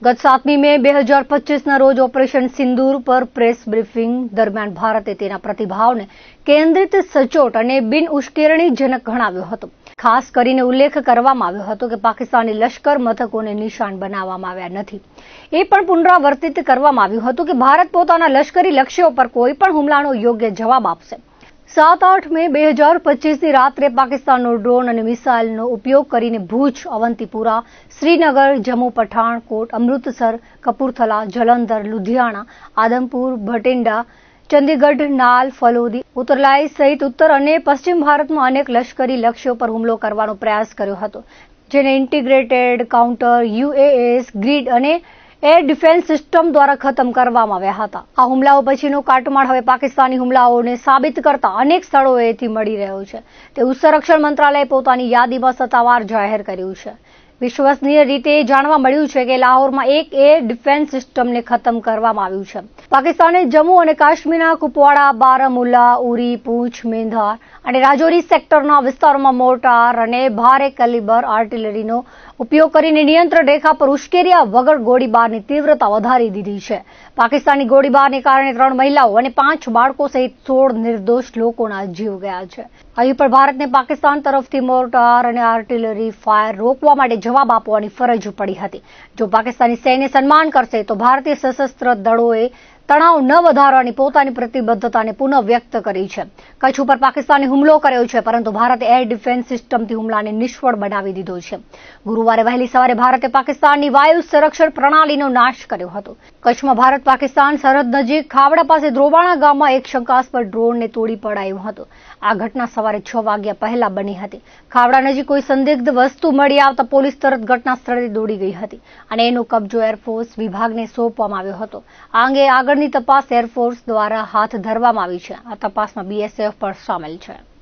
ગત 7મી મે 2025ના રોજ ઓપરેશન સિંદૂર પર પ્રેસ બ્રીફિંગ દરમિયાન ભારતે તેના પ્રતિભાવને કેન્દ્રિત, સચોટ અને બિન ઉશ્કેરણીજનક ગણાવ્યો હતો. ખાસ કરીને ઉલ્લેખ કરવામાં આવ્યો હતો કે પાકિસ્તાની લશ્કર મથકોને નિશાન બનાવવામાં આવ્યા નથી. એ પણ પુનરાવર્તિત કરવામાં આવ્યું હતું કે ભારત પોતાના લશ્કરી લક્ષ્યો પર કોઈ પણ હુમલાનો યોગ્ય જવાબ આપશે. 7-8 મે 2025ની રાત્રે પાકિસ્તાનનો ડ્રોન અને મિસાઇલનો ઉપયોગ કરીને ભુજ, અવંતીપુરા, શ્રીનગર, જમ્મુ, પઠાણકોટ, અમૃતસર, કપૂરથલા, જલંધર, લુધિયાણા, આદમપુર, ભટિંડા, ચંદીગઢ, નાલ, ફલોદી, ઉતરલાઈ સહિત ઉત્તર અને પશ્ચિમ ભારતમાં અનેક લશ્કરી લક્ષ્યો પર હુમલો કરવાનો પ્રયાસ કર્યો હતો, જેને ઇન્ટિગ્રેટેડ કાઉન્ટર UAS ગ્રીડ અને એર ડિફેન્સ સિસ્ટમ દ્વારા ખતમ કરવામાં આવ્યા હતા. આ હુમલાઓ પછીનો કાટમાળ હવે પાકિસ્તાની હુમલાઓને સાબિત કરતા અનેક સ્થળોએથી મળી રહ્યો છે, તેવું સંરક્ષણ મંત્રાલયે પોતાની યાદીમાં સત્તાવાર જાહેર કર્યું છે. વિશ્વસનીય રીતે જાણવા મળ્યું છે કે લાહોરમાં એક એર ડિફેન્સ સિસ્ટમને ખતમ કરવામાં આવ્યું છે. પાકિસ્તાને જમ્મુ અને કાશ્મીરના કુપવાડા, બારામુલ્લા, ઉરી, પૂંછ, મેંધાર અને રાજૌરી સેક્ટરના વિસ્તારોમાં મોર્ટાર અને ભારે કેલિબર આર્ટિલરીનો ઉપયોગ કરીને નિયંત્રણ રેખા પર ઉશ્કેર્યા વગર ગોળીબારની તીવ્રતા વધારી દીધી છે. પાકિસ્તાની ગોળીબારને કારણે 3 મહિલાઓ અને 5 બાળકો સહિત 16 નિર્દોષ લોકોના જીવ ગયા છે. અહીં પણ ભારતને પાકિસ્તાન તરફથી મોર્ટાર અને આર્ટિલરી ફાયર રોકવા માટે જવાબ આપવાની ફરજ પડી હતી. જો પાકિસ્તાની સૈન્ય સન્માન કરશે તો ભારતીય સશસ્ત્ર દળોએ તણાવ ન વધારવાની પોતાની પ્રતિબદ્ધતાને પુનઃ વ્યક્ત કરી છે. કચ્છ ઉપર પાકિસ્તાને હુમલો કર્યો છે, પરંતુ ભારતે એર ડિફેન્સ સિસ્ટમથી હુમલાને નિષ્ફળ બનાવી દીધો છે. ગુરુવારે વહેલી સવારે ભારતે પાકિસ્તાનની વાયુ સંરક્ષણ પ્રણાલીનો નાશ કર્યો હતો. કચ્છમાં ભારત પાકિસ્તાન સરહદ નજીક ખાવડા પાસે દ્રોબાણા ગામમાં એક શંકાસ્પદ ડ્રોનને તોડી પડાયું હતું. આ ઘટના સવારે 6 વાગ્યા પહેલા બની હતી. ખાવડા નજીક કોઈ સંદિગ્ધ વસ્તુ મળી આવતા પોલીસ તરત ઘટના સ્થળે દોડી ગઈ હતી અને એનો કબજો એરફોર્સ વિભાગને સોંપવામાં આવ્યો હતો. આ અંગે આગળની તપાસ એરફોર્સ દ્વારા હાથ ધરવામાં આવી છે. આ તપાસમાં BSF પણ સામેલ છે.